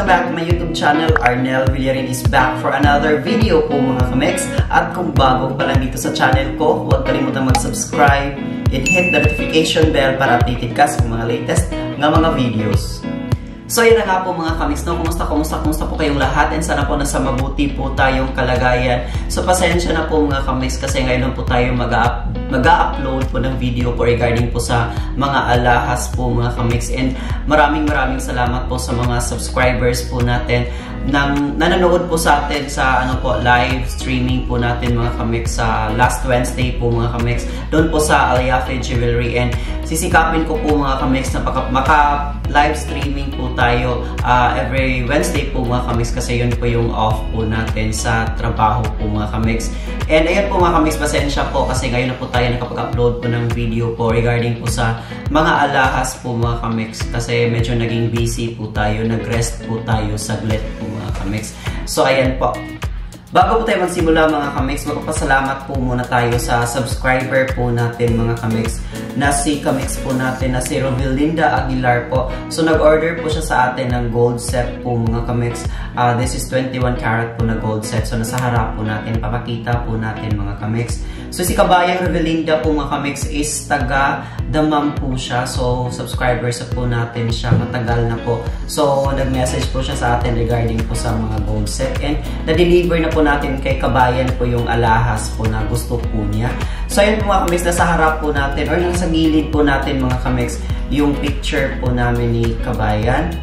Welcome back to my YouTube channel. Arnel Villarin is back for another video po mga kamex. At kung bago pa lang dito sa channel ko, huwag kalimutang mag-subscribe and hit the notification bell para updated ka sa mga latest nga mga videos. So yun na nga po mga kamex, no? Kumusta po kayong lahat, and sana po nasa mabuti po tayong kalagayan. So pasensya na po mga kamex kasi ngayon po tayo mag-upload po ng video po regarding po sa mga alahas po mga kamex, and maraming salamat po sa mga subscribers po natin nang nanonood po sa atin sa live streaming po natin mga kamex sa last Wednesday po mga kamex doon po sa Alyafe Jewelry, and sisikapin ko po mga kamex na maka live streaming po tayo every Wednesday po mga kamex kasi yun po yung off po natin sa trabaho po mga kamex. And ayan po mga kamex, pasensya po kasi ngayon na po tayo nakapag-upload po ng video po regarding po sa mga alahas po mga kamex kasi medyo naging busy po tayo, nag-rest po tayo saglit po mga kamex. So ayan po. Bago po tayo magsimula mga kamex, magpapasalamat po muna tayo sa subscriber po natin mga kamex na si kamex po natin na si Rovelinda Aguilar po. So nag-order po siya sa atin ng gold set po mga kamex. This is 21 karat po na gold set. So nasa harap po natin, papakita po natin mga kamex. So si Kabayang Rovelinda po mga kamex is taga Damam po siya. So subscribers po natin siya, matagal na po. So nag-message po siya sa atin regarding po sa mga gold set, and na-deliver na po natin kay Kabayan po yung alahas po na gusto po niya. So ayun po mga kamex, nasa harap po natin or nasa gilid po natin mga kamex yung picture po namin ni Kabayan.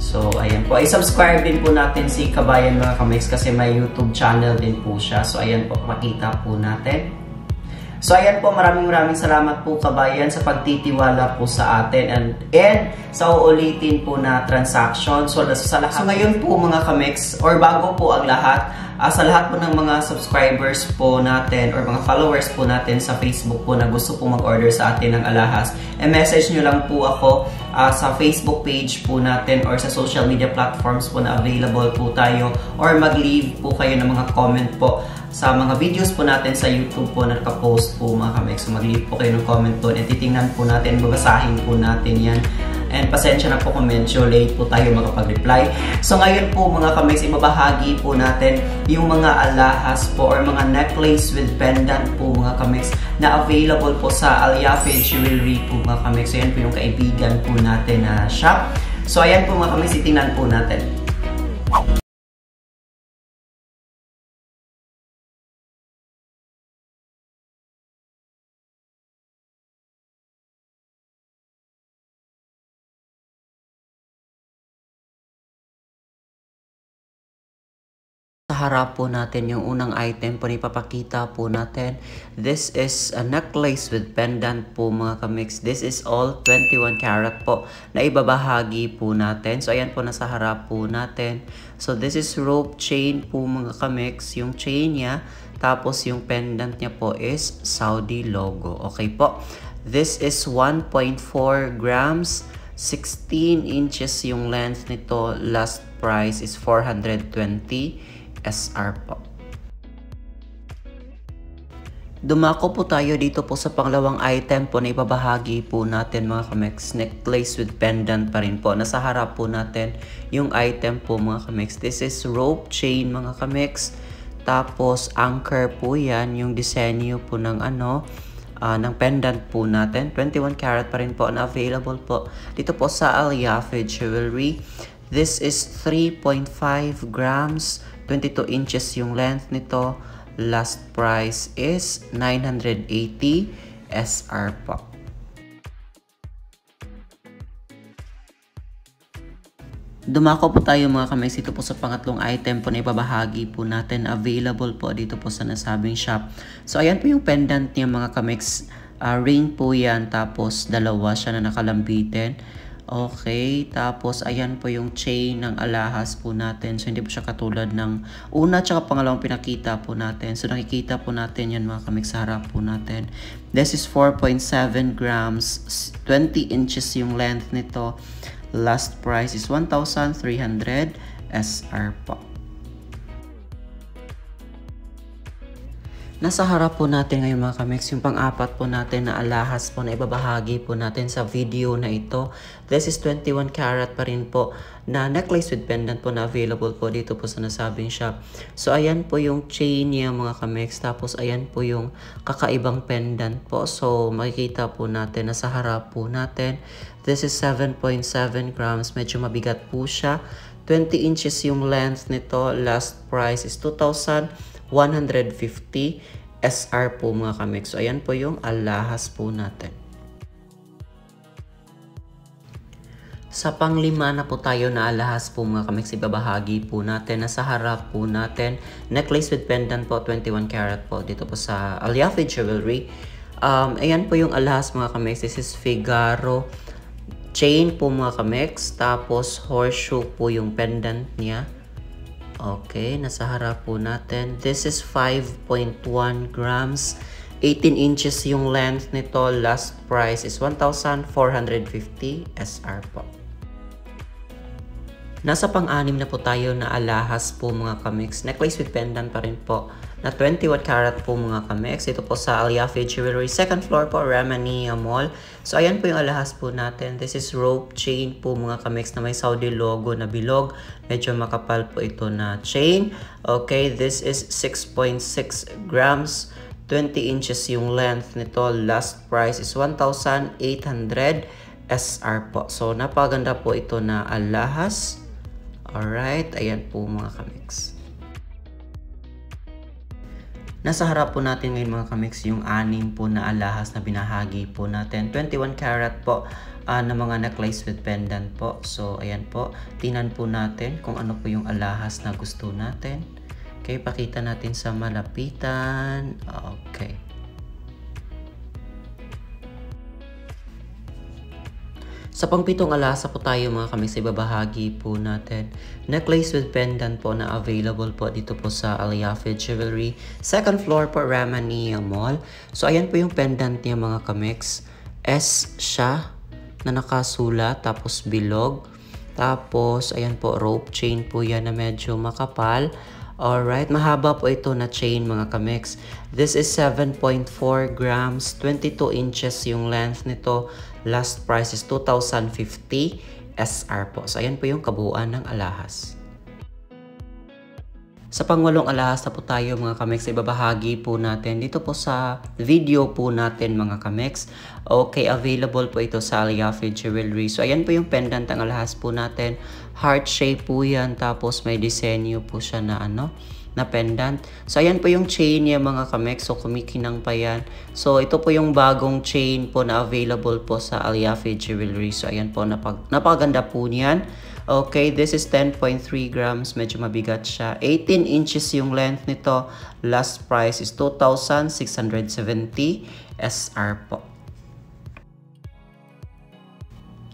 So ayan po, i-subscribe din po natin si Kabayan mga kamex kasi may YouTube channel din po siya. So ayan po, makita po natin. So ayan po, maraming salamat po Kabayan sa pagtitiwala po sa atin and sa uulitin po na transaction. So sa lahat. So ngayon po mga kamex, or bago po ang lahat, sa lahat po ng mga subscribers po natin or mga followers po natin sa Facebook po na gusto po mag-order sa atin ng alahas, message nyo lang po ako sa Facebook page po natin or sa social media platforms po na available po tayo, or mag-leave po kayo ng mga comment po sa mga videos po natin sa YouTube po na nakapost po mga kamex. So mag-leave po kayo ng comment po and titingnan po natin, babasahin po natin yan. And pasensya na po kung medyo late po tayo makapag-reply. So ngayon po mga kamex, ibabahagi po natin yung mga alahas po or mga necklace with pendant po mga kamex na available po sa Alyafe Jewelry po mga kamex. So yan po yung kaibigan po natin na shop. So ayan po mga kamex, titingnan po natin. Harap po natin yung unang item po, ipapakita po natin. This is a necklace with pendant po mga kamex. This is all 21 karat po na ibabahagi po natin. So ayan po, nasa harap po natin. So this is rope chain po mga kamex, yung chain niya. Tapos yung pendant niya po is Saudi logo. Okay po. This is 1.4 grams. 16 inches yung length nito. Last price is 420 SR po. Dumako po tayo dito po sa pangalawang item po na ibabahagi po natin mga kamex. Necklace with pendant pa rin po. Nasa harap po natin yung item po mga kamex. This is rope chain mga kamex. Tapos anchor po yan, yung disenyo po ng ng pendant po natin. 21 karat pa rin po na available po dito po sa Alyafe Jewelry. This is 3.5 grams. 22 inches yung length nito. Last price is 980 SR po. Dumako po tayo mga kamex dito po sa pangatlong item po na ibabahagi po natin. Available po dito po sa nasabing shop. So ayan po yung pendant niya mga kamex. Ring po yan, tapos dalawa siya na nakalambitin. Okay, tapos ayan po yung chain ng alahas po natin. So hindi po siya katulad ng una tsaka pangalawang pinakita po natin. So nakikita po natin yan mga kamex sa harap po natin. This is 4.7 grams, 20 inches yung length nito. Last price is 1,300 SR po. Nasa harap po natin ngayon mga kamix, yung pang-apat po natin na alahas po na ibabahagi po natin sa video na ito. This is 21 karat pa rin po na necklace with pendant po na available po dito po sa nasabing shop. So ayan po yung chain niya mga kamix, tapos ayan po yung kakaibang pendant po. So makikita po natin nasa harap po natin. This is 7.7 grams, medyo mabigat po siya. 20 inches yung length nito, last price is 2,150 SR po mga kamix. So ayan po yung alahas po natin. Sa panglima na po tayo na alahas po mga kamix, ibabahagi po natin. Nasa harap po natin, necklace with pendant po, 21 karat po dito po sa Alyafi Jewelry. Ayan po yung alahas mga kamix. This is Figaro chain po mga kamix, tapos horseshoe po yung pendant niya. Okay, nasa harap po natin. This is 5.1 grams. 18 inches yung length nito. Last price is 1,450 SR po. Nasa pang-anim na po tayo na alahas po mga kamix. Necklace with pendant pa rin po na 21 karat po mga kamix. Ito po sa Alyafi Jewelry. Second floor po, Ramania Mall. So ayan po yung alahas po natin. This is rope chain po mga kamix na may Saudi logo na bilog. Medyo makapal po ito na chain. Okay, this is 6.6 grams. 20 inches yung length nito. Last price is 1,800 SR po. So napaganda po ito na alahas. Alright, ayan po mga kamix. Nasa harap po natin ngayon mga kamix yung anim po na alahas na binahagi po natin. 21 karat po na mga necklace with pendant po. So ayan po, tingnan po natin kung ano po yung alahas na gusto natin. Okay, pakita natin sa malapitan. Okay. Sa pangpitong alahas po tayo mga kamix, ibabahagi po natin. Necklace with pendant po na available po dito po sa Alyafi Jewelry. Second floor po, Ramania Mall. So ayan po yung pendant niya mga kamix. S siya na nakasulat, tapos bilog. Tapos ayan po, rope chain po yan na medyo makapal. Alright, mahaba po ito na chain mga kamix. This is 7.4 grams, 22 inches yung length nito. Last price is 2,050 SR po. So ayan po yung kabuuan ng alahas. Sa pangwalong alahas na po tayo mga kamix, ibabahagi po natin dito po sa video po natin mga kamix. Okay, available po ito sa Alyafi Jewelry. So ayan po yung pendant ng alahas po natin. Heart shape po yan, tapos may disenyo po siya na na pendant. So ayan po yung chain niya mga kamix. So kumikinang pa yan. So ito po yung bagong chain po na available po sa Alyafi Jewelry. So ayan po, napakaganda po niyan. Okay, this is 10.3 grams. Medyo mabigat siya. 18 inches yung length nito. Last price is 2,670 SR po.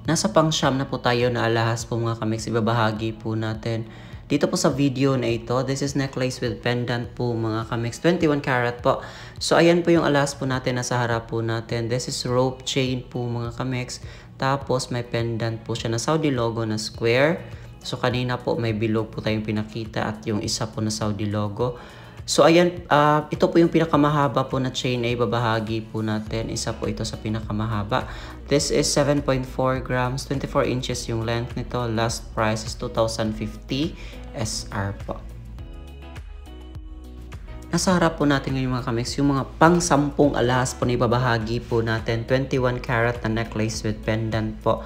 Nasa pang-siyam na po tayo na alahas po mga kamix. Ibabahagi po natin dito po sa video na ito. This is necklace with pendant po mga kamix. 21 karat po. So ayan po yung alahas po natin nasa harap po natin. This is rope chain po mga kamix. Tapos may pendant po siya na Saudi logo na square. So kanina po may bilog po tayong pinakita at yung isa po na Saudi logo. So ayan, ito po yung pinakamahaba po na chain na ibabahagi po natin. Isa po ito sa pinakamahaba. This is 7.4 grams, 24 inches yung length nito. Last price is 2,050 SR po. Nasa harap po natin ngayon mga kamix, yung mga pang-10 alahas po na ibabahagi po natin. 21 karat na necklace with pendant po.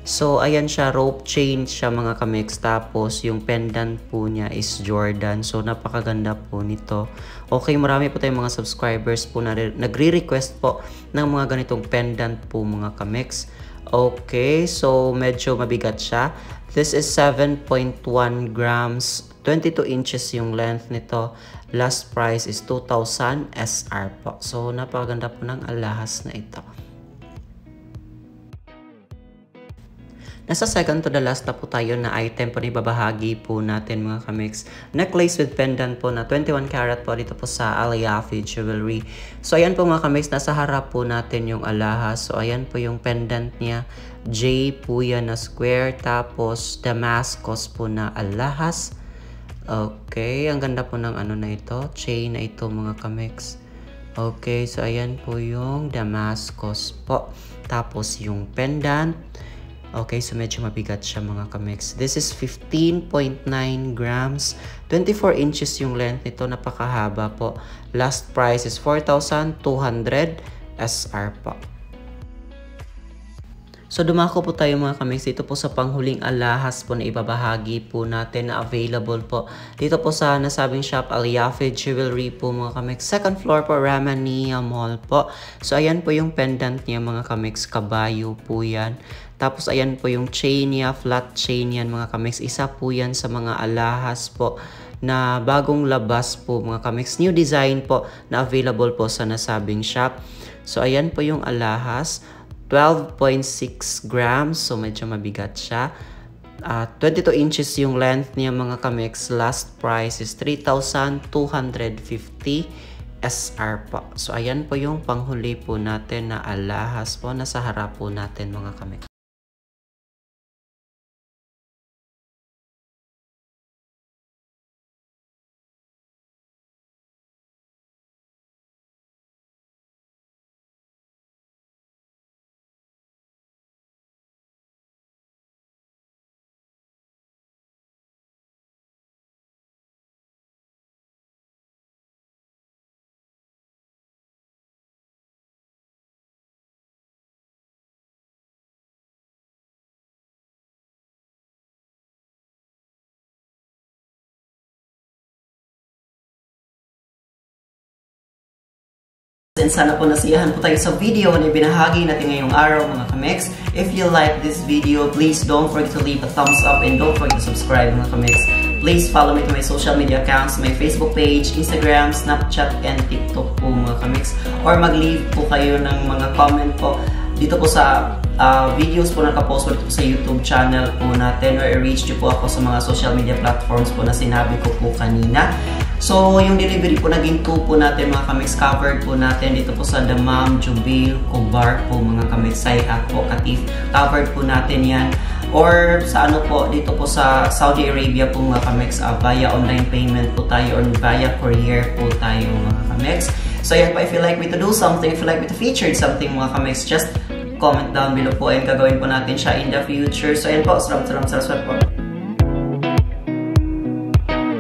So, ayan siya, rope chain siya mga kamix. Tapos, yung pendant po niya is Jordan. So, napakaganda po nito. Okay, marami po tayong mga subscribers po na nagre-request po ng mga ganitong pendant po mga kamix. Okay, so medyo mabigat siya. This is 7.1 grams, 22 inches yung length nito. Last price is 2,000 SR po. So, napakaganda po ng alahas na ito. Nasa second to the last na po tayo na item po na ibabahagi po natin mga kamix. Necklace with pendant po na 21 karat po dito po sa Alyafi Jewelry. So ayan po mga kamix, nasa harap po natin yung alahas. So ayan po yung pendant niya. J po yan na square. Tapos Damascus po na alahas. Okay, ang ganda po ng ano na ito. Chain na ito mga kamix. Okay, so ayan po yung Damascus po. Tapos yung pendant. Okay, so medyo mabigat siya mga kamix. This is 15.9 grams. 24 inches yung length nito. Napakahaba po. Last price is 4,200 SR po. So dumako po tayo mga kamix dito po sa panghuling alahas po na ibabahagi po natin na available po dito po sa nasabing shop Alyafe Jewelry po mga kamix. Second floor po Ramania Mall po. So ayan po yung pendant niya mga kamix, kabayo po yan. Tapos ayan po yung chain niya, flat chain yan mga kamix. Isa po yan sa mga alahas po na bagong labas po mga kamix. New design po na available po sa nasabing shop. So ayan po yung alahas. 12.6 grams, so medyo mabigat siya. 22 inches yung length niya mga kamix. Last price is 3,250 SR po. So ayan po yung panghuli po natin na alahas po na sa harap po natin mga kamix. And sana po nasiyahan po tayo sa video na ibinahagi natin ngayong araw mga kamix. If you like this video, please don't forget to leave a thumbs up and don't forget to subscribe mga kamix. Please follow me to my social media accounts, my Facebook page, Instagram, Snapchat, and TikTok po mga kamix. Or mag-leave po kayo ng mga comment po dito po sa videos po nakapost po dito sa YouTube channel po natin, or i-reach nyo po ako sa mga social media platforms po na sinabi ko po kanina. So, yung delivery po naging 2 po natin mga kamix, covered po natin dito po sa Damam, Jubil, Cobar po mga kamix, Sayak po, Katif, covered po natin yan. Or sa ano po, dito po sa Saudi Arabia po mga kamix, via online payment po tayo or via courier po tayo mga kamix. So yan po, if you like me to do something, if you like me to feature something mga kamix, just comment down below po and gagawin po natin siya in the future. So yan po, salamat po.